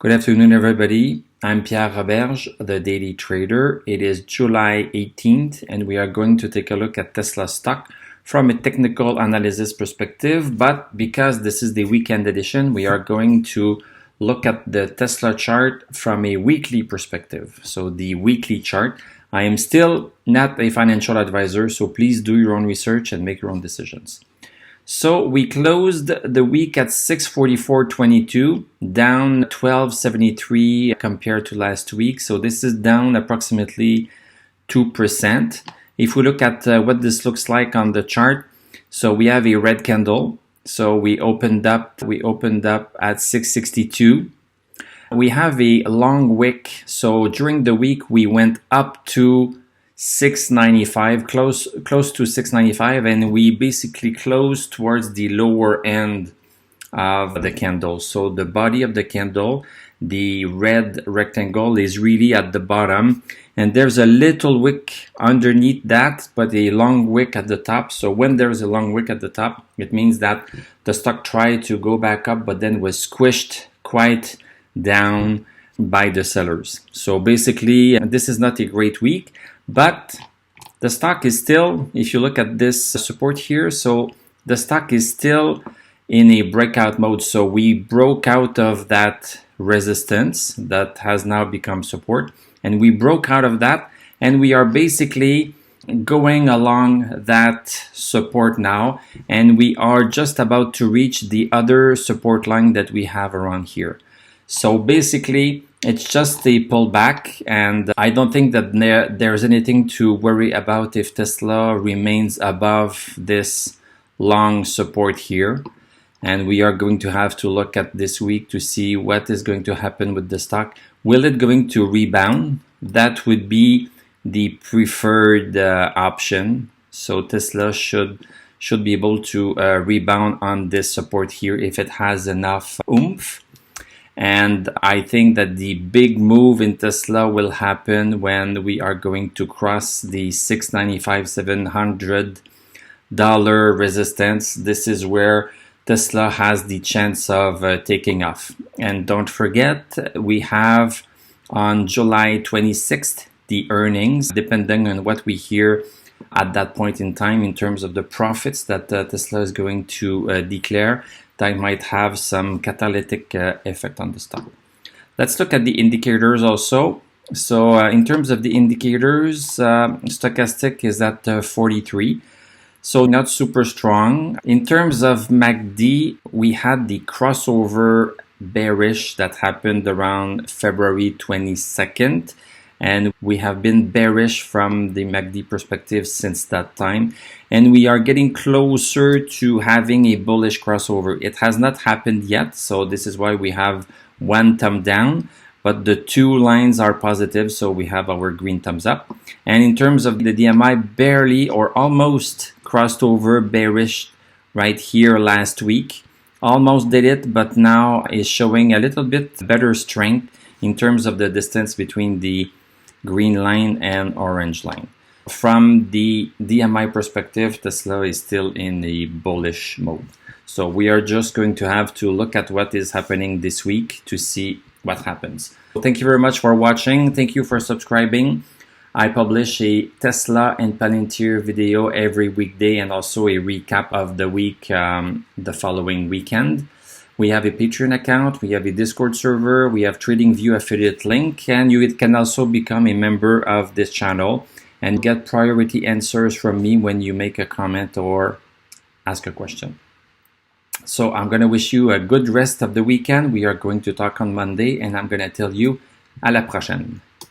Good afternoon, everybody. I'm Pierre Roberge, the Daily Trader. It is July 18th, and we are going to take a look at Tesla stock from a technical analysis perspective. But because this is the weekend edition, we are going to look at the Tesla chart from a weekly perspective. So the weekly chart. I am still not a financial advisor, so please do your own research and make your own decisions. So we closed the week at 644.22, down 12.73 compared to last week. So this is down approximately 2%. If we look at what this looks like on the chart, so we have a red candle. So we opened up at 662. We have a long wick. So during the week we went up to 695, close to 695, and we basically closed towards the lower end of the candle. So the body of the candle, the red rectangle, is really at the bottom, and there's a little wick underneath that, but a long wick at the top. So when there's a long wick at the top, it means that the stock tried to go back up, but then was squished quite down by the sellers. So basically, this is not a great week. But the stock is still, if you look at this support here, so the stock is still in a breakout mode. So we broke out of that resistance that has now become support, and we broke out of that, and we are basically going along that support now, and we are just about to reach the other support line that we have around here. So basically, it's just a pullback, and I don't think that there's anything to worry about if Tesla remains above this long support here. And we are going to have to look at this week to see what is going to happen with the stock. Will it going to rebound? That would be the preferred option. So Tesla should be able to rebound on this support here if it has enough oomph. And I think that the big move in Tesla will happen when we are going to cross the $695, $700 resistance. This is where Tesla has the chance of taking off. And don't forget, we have on July 26th the earnings, depending on what we hear at that point in time in terms of the profits that Tesla is going to declare. That might have some catalytic effect on the stock. Let's look at the indicators also. So in terms of the indicators, stochastic is at 43. So not super strong. In terms of MACD, we had the crossover bearish that happened around February 22nd. And we have been bearish from the MACD perspective since that time. And we are getting closer to having a bullish crossover. It has not happened yet, so this is why we have one thumb down. But the two lines are positive, so we have our green thumbs up. And in terms of the DMI, barely or almost crossed over bearish right here last week. Almost did it, but now is showing a little bit better strength in terms of the distance between the green line and orange line. From the DMI perspective, Tesla is still in a bullish mode. So we are just going to have to look at what is happening this week to see what happens. Thank you very much for watching. Thank you for subscribing. I publish a Tesla and Palantir video every weekday and also a recap of the week the following weekend. We have a Patreon account, we have a Discord server, we have TradingView affiliate link, and you can also become a member of this channel and get priority answers from me when you make a comment or ask a question. So I'm going to wish you a good rest of the weekend. We are going to talk on Monday, and I'm going to tell you à la prochaine.